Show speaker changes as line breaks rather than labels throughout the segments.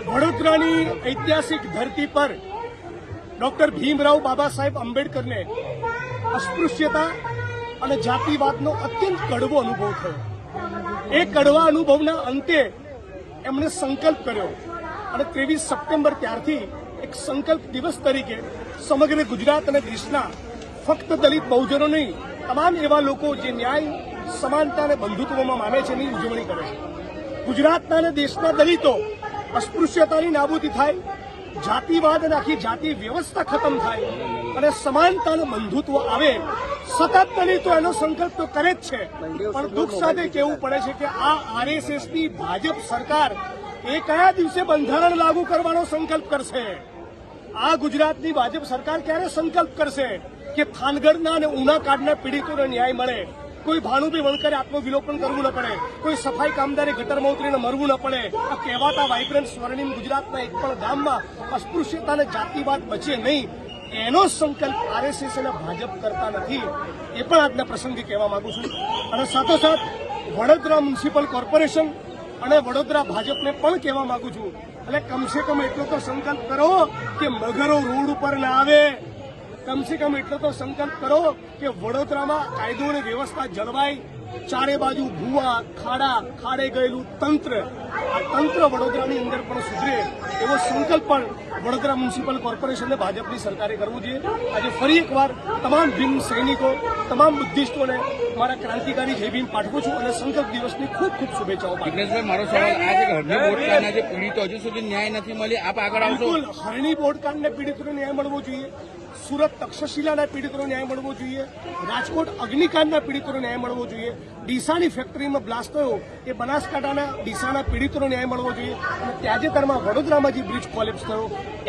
વડોદરાની ઐતિહાસિક ધરતી પર ડોક્ટર ભીમરાવ બાબા સાહેબ આંબેડકરને અસ્પૃશ્યતા અને જાતિવાદનો અત્યંત કડવો અનુભવ થયો. એ કડવા અનુભવના અંતે એમણે સંકલ્પ કર્યો અને 23 સપ્ટેમ્બર ત્યારથી એક સંકલ્પ દિવસ તરીકે સમગ્ર ગુજરાત અને દેશના ફક્ત દલિત બહુજનો નહીં, તમામ એવા લોકો જે ન્યાય, સમાનતા અને બંધુત્વમાં માને છે એની ઉજવણી કરે છે. ગુજરાતના અને દેશના દલિતો અસ્પૃશ્યતાની નાબૂદી થાય, જાતિવાદ અને આખી જાતિ વ્યવસ્થા ખતમ થાય અને સમાનતા અને બંધુત્વ આવે. સતત દલિતો એનો સંકલ્પ તો કરે જ છે, પણ દુઃખ સાથે કહેવું પડે છે કે આ આરએસએસની ભાજપ સરકાર એ કયા દિવસે બંધારણ લાગુ કરવાનો સંકલ્પ કરશે? આ ગુજરાતની ભાજપ સરકાર ક્યારે સંકલ્પ કરશે કે થાનગઢના અને ઉના કાંડના પીડિતોને ન્યાય મળે? કોઈ ભાનુભાઈ વણકરે આત્મવિલોપન કરવું ન પડે, કોઈ સફાઈ કામદારે ગટરમાં ઉતરીને મરવું ન પડે. આ કહેવાતા વાઇબ્રન્ટ સ્વર્ણિમ ગુજરાતના એક પણ ગામમાં અસ્પૃશ્યતા અને જાતિવાદ બચે નહીં, એનો સંકલ્પ આરએસએસ અને ભાજપ કરતા નથી. એ પણ આજના પ્રસંગે કહેવા માંગુ છું. અને સાથોસાથ વડોદરા મ્યુનિસિપલ કોર્પોરેશન અને વડોદરા ભાજપને પણ કહેવા માંગુ છું, એટલે કમસે કમ એટલો તો સંકલ્પ કરો કે મગરો રોડ ઉપર ના આવે. કમસે કમ એટલો તો સંકલ્પ કરો કે વડોદરામાં કાયદો અને વ્યવસ્થા જળવાય. ચારે બાજુ ભૂવા, ખાડે ગયેલું તંત્ર, આ તંત્ર વડોદરાની અંદર પણ સુધરે એવો સંકલ્પ પણ વડોદરા મ્યુનિસિપલ કોર્પોરેશન અને ભાજપની સરકારે કરવું જોઈએ. આજે ફરી એકવાર તમામ ભીમ સૈનિકો, તમામ બુદ્ધિસ્ટોને મારા ક્રાંતિકારી જય ભીમ પાઠવું છું અને સંકલ્પ દિવસની ખૂબ ખૂબ શુભેચ્છાઓ પાઠવું.
વિઘ્નેશભાઈ, મારો સવાલ આ છે કે હરણી બોટકાના જે પીડિતો હજુ સુધી ન્યાય નથી મળી, આપ આગળ આવશો?
બિલકુલ, હરણી બોટકાંડના પીડિતોને ન્યાય મળવો જોઈએ, સુરત તક્ષશિલાના પીડિતોને ન્યાય મળવો જોઈએ, રાજકોટ અગ્નિકાંડના પીડિતોને ન્યાય મળવો જોઈએ, ડીસાની ફેક્ટરીમાં બ્લાસ્ટ થયો એ બનાસકાંઠાના ડીસાના પીડિતોને ન્યાય મળવો જોઈએ, અને તાજેતરમાં વડોદરામાં જે બ્રિજ કોલેપ્સ થયો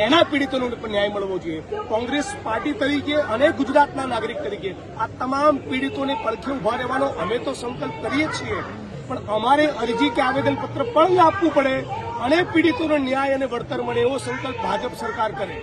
એના પીડિતોને પણ ન્યાય મળવો જોઈએ. કોંગ્રેસ પાર્ટી તરીકે અને ગુજરાતના નાગરિક તરીકે આ તમામ પીડિતોને પડખે ઉભા રહેવાનો અમે તો સંકલ્પ કરીએ છીએ, પણ અમારે અરજી કે આવેદનપત્ર પણ આપવું પડે અને પીડિતોને ન્યાય અને વળતર મળે એવો સંકલ્પ ભાજપ સરકાર કરે.